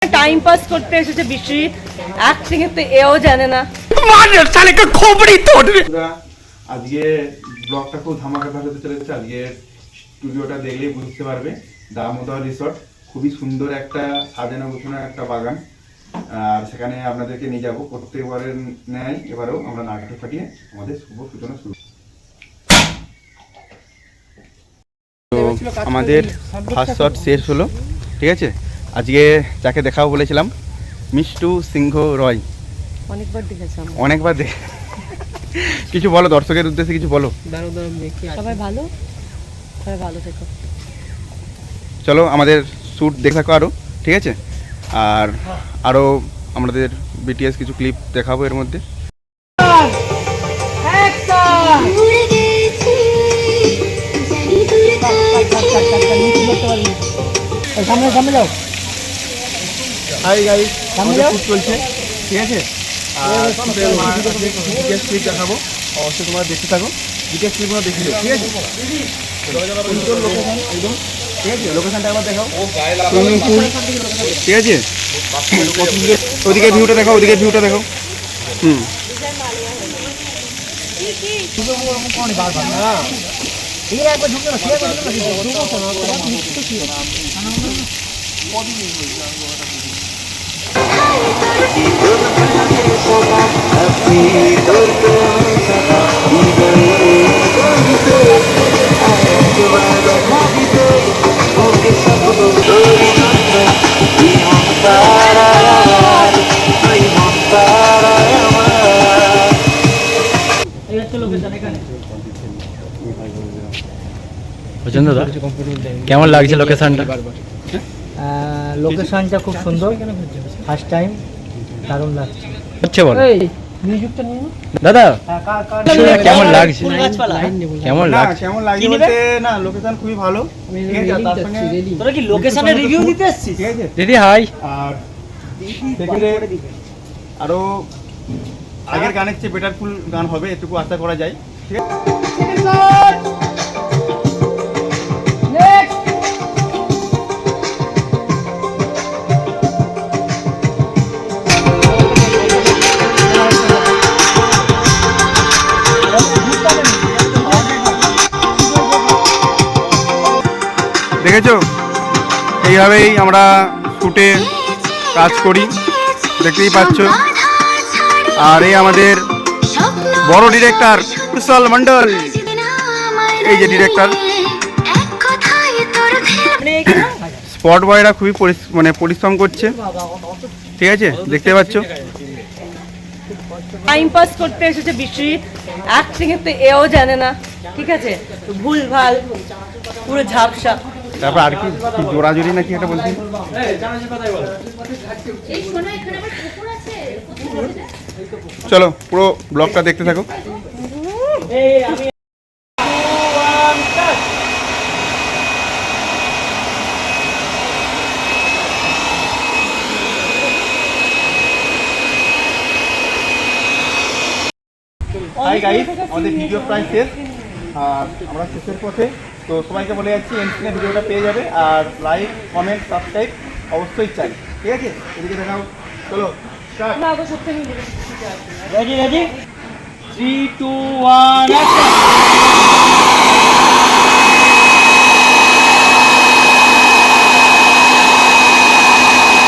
Time pass করতে এসেছে Biswajit, acting এর তো এও জানে না। আজকে ব্লগটা খুব ধামাকাদার হতে চলেছে। আজকে স্টুডিওটা দেখলেই বুঝতে পারবে। দামোদর রিসর্ট খুবই সুন্দর একটা সাজানো গোছানো একটা বাগান, আর সেখানে আপনাদেরকে নিয়ে যাবো প্রত্যেকবারের ন্যায়। এবারেও আমরা নাটক ফাটিয়ে আমাদের শুভ সূচনা শুরু। তো আমাদের ফার্স্ট শট শেষ হলো, ঠিক আছে। আজকে যাকে দেখাবো বলেছিলাম মিষ্টু সিংহ রয়, অনেকবার দেখে কিছু বলো দর্শকের উদ্দেশ্যে, কিছু বলো। সবাই ভালো, সবাই ভালো থেকো। চলো আমাদের শ্যুট দেখে থাকো আরও, ঠিক আছে। আর আরও আমাদের বিটিএস কিছু ক্লিপ দেখাবো এর মধ্যে। হাই গাইস, আমাদের শ্যুট চলছে, ঠিক আছে। আর বিটিএস ক্লিপ দেখাবো, অবশ্যই তোমরা দেখতে থাকো। বিটিএস ক্লিপগুলো দেখে নিও, ঠিক আছে। সুন্দর লোকেশন একদম, ঠিক আছে। লোকেশনটা একবার দেখাও, সুইমিং পুল, ঠিক আছে। ওদিকে ভিউটা দেখাও, ওদিকে ভিউটা দেখাও। কেমন লাগছে লোকেশনটা? লোকেশনটা খুব সুন্দর, ফার্স্ট টাইম, দারুণ লাগছে। হচ্ছে বলো মিউজিকটা নিয়ে দাদা, কেমন লাগছে? কেমন লাগছে? কেমন লাগছে বলতে না, লোকেশন খুবই ভালো, ঠিক আছে। আর তার সঙ্গে তোরা কি লোকেশনের রিভিউ দিতে এসেছিস? ঠিক আছে দিদি হাই। আর সেখানে আরো আগের গানের চেয়ে বেটার ফুল গান হবে, এটুকু আশা করা যায়, ঠিক আছে। দেখেছো, এইভাবেই আমরা শুটে কাজ করি, দেখতেই পাচ্ছ। আর এই আমাদের বড় ডিরেক্টর কুশল মন্ডল, এই যে ডিরেক্টর। স্পট বয়রা খুবই পরিশ্রম করছে, ঠিক আছে, দেখতে পাচ্ছ। টাইম পাস করতে এসেছে বিশ্বজিৎ, অ্যাক্টিং এর তো এও জানে না, ঠিক আছে। ভুল ভাল পুরো ঝাপসা। তারপর আর কি জোড়াজুড়ি নাকি একটা বলছি। চলো পুরো ব্লগটা দেখতে থাকো। হাই গাইস, আমাদের ভিডিও প্রায় শেষ, আর আমরা শেষের পথে। তো সবাইকে বলে যাচ্ছি এন্ড ভিডিওটা পেয়ে যাবে, আর লাইক কমেন্ট সাবস্ক্রাইব অবশ্যই চাই, ঠিক আছে। এদিকে দেখাও, চলো স্টার্ট। Ready ready 3 2 1 action.